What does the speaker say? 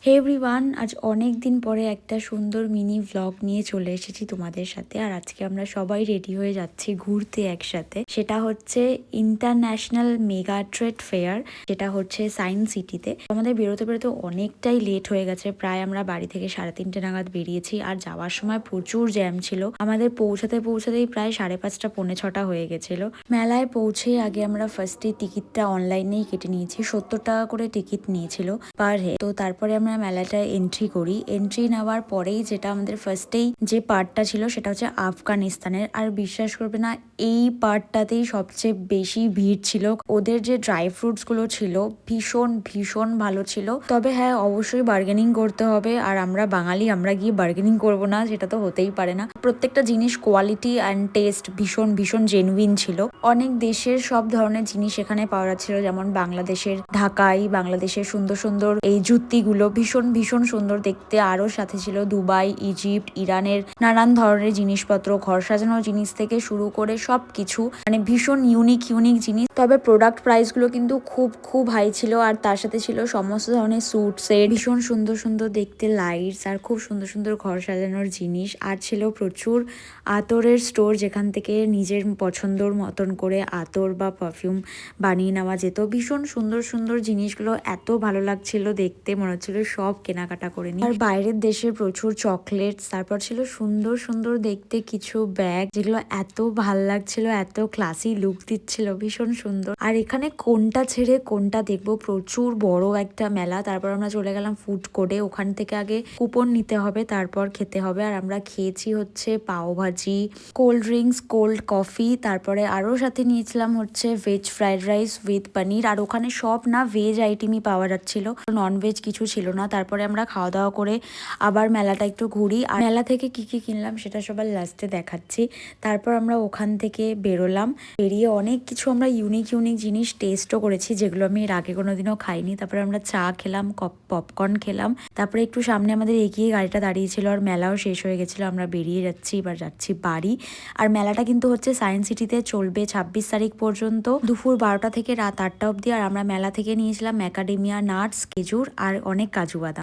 হে everyone, আজ অনেক দিন পরে একটা সুন্দর মিনি ভ্লগ নিয়ে চলে এসেছি তোমাদের সাথে। আর আজকে আমরা সবাই রেডি হয়ে যাচ্ছি ঘুরতে একসাথে। সেটা হচ্ছে ইন্টারন্যাশনাল মেগা ট্রেড ফেয়ার, যেটা হচ্ছে সায়েন্স সিটিতে। আমাদের বেরোতে বেরোতে অনেকটাই লেট হয়ে গেছে, প্রায় আমরা বাড়ি থেকে 3:30 নাগাদ বেরিয়েছি। আর যাওয়ার সময় প্রচুর জ্যাম ছিল, আমাদের পৌঁছাতেই প্রায় 5:30 পৌনে 6টা হয়ে গেছিল। মেলায় পৌঁছে আগে আমরা ফার্স্টে টিকিটটা অনলাইনেই কেটে নিয়েছি, 70 টাকা করে টিকিট নিয়েছিল পার হেড। তো তারপরে আমরা মেলাটায় এন্ট্রি করি। এন্ট্রি নেওয়ার পরেই যেটা আমাদের ফার্স্টেই যে পার্টটা ছিল সেটা হচ্ছে আফগানিস্তানের। আর বিশ্বাস করবে না, এই পার্টটাতেই সবচেয়ে বেশি ভিড় ছিল। ওদের যে ড্রাই ফ্রুটস গুলো ছিল ভীষণ ভীষণ ভালো ছিল। তবে হ্যাঁ, অবশ্যই বার্গেনিং করতে হবে। আর আমরা বাঙালি, আমরা গিয়ে বার্গেনিং করবো না, সেটা তো হতেই পারে না। প্রত্যেকটা জিনিস কোয়ালিটি অ্যান্ড টেস্ট ভীষণ ভীষণ জেনুইন ছিল। অনেক দেশের সব ধরনের জিনিস এখানে পাওয়া যাচ্ছিল, যেমন বাংলাদেশের ঢাকাই, বাংলাদেশের সুন্দর সুন্দর এই জুতিগুলো ভীষণ ভীষণ সুন্দর দেখতে। আরও সাথে ছিল দুবাই, ইজিপ্ট, ইরানের নানান ধরনের জিনিসপত্র, ঘর সাজানোর জিনিস থেকে শুরু করে সব কিছু, মানে ভীষণ ইউনিক ইউনিক জিনিস। তবে প্রোডাক্ট প্রাইস গুলো কিন্তু খুব খুব হাই ছিল। আর তার সাথে ছিল সমস্ত ধরনের স্যুট সেট, ভীষণ সুন্দর সুন্দর দেখতে লাইটস, আর খুব সুন্দর সুন্দর ঘর সাজানোর জিনিস। আর ছিল প্রচুর আতরের স্টোর, যেখান থেকে নিজের পছন্দর মতন করে আতর বা পারফিউম বানিয়ে নেওয়া যেত। ভীষণ সুন্দর সুন্দর জিনিসগুলো এত ভালো লাগছিল দেখতে, মনে হচ্ছিল সব কেনাকাটা করে নিই। আর বাইরের দেশে প্রচুর চকলেটস, তারপর ছিল সুন্দর সুন্দর দেখতে কিছু ব্যাগ, যেগুলো এত ভাল লাগছিল, এত ক্লাসি লুক দিচ্ছিল, ভীষণ সুন্দর। আর এখানে কোনটা ছেড়ে কোনটা দেখবো, প্রচুর বড় একটা মেলা। তারপর আমরা চলে গেলাম ফুড কোর্টে, ওখান থেকে আগে কুপন নিতে হবে, তারপর খেতে হবে। আর আমরা খেয়েছি হচ্ছে পাও ভাজি, কোল্ড ড্রিঙ্কস, কোল্ড কফি, তারপরে আরও সাথে নিয়েছিলাম হচ্ছে ভেজ ফ্রাইড রাইস উইথ পনির। আর ওখানে সব না ভেজ আইটেমই পাওয়া যাচ্ছিল, নন ভেজ কিছু ছিল না। তারপরে আমরা খাওয়া দাওয়া করে আবার মেলাটা একটু ঘুরি। আর মেলা থেকে কি কি কিনলাম সেটা সবার লাস্টে দেখাচ্ছি। তারপর আমরা ওখান থেকে বেরোলাম, বেরিয়ে অনেক কিছু আমরা ইউনিক ইউনিক জিনিস টেস্টও করেছি, যেগুলো আমি এর আগে কোনোদিনও খাইনি। তারপরে আমরা চা খেলাম, পপকর্ন খেলাম। তারপরে একটু সামনে আমাদের এগিয়ে গাড়িটা দাঁড়িয়েছিল, আর মেলাও শেষ হয়ে গেছিলো। আমরা বেরিয়ে যাচ্ছি, এবার যাচ্ছি বাড়ি। আর মেলাটা কিন্তু হচ্ছে সায়েন্স সিটিতে চলবে 26 তারিখ পর্যন্ত, দুপুর 12টা থেকে রাত 8টা অবধি। আর আমরা মেলা থেকে নিয়েছিলাম ম্যাকাডেমিয়া নাটস, খেজুর আর অনেক কাজু বাদাম।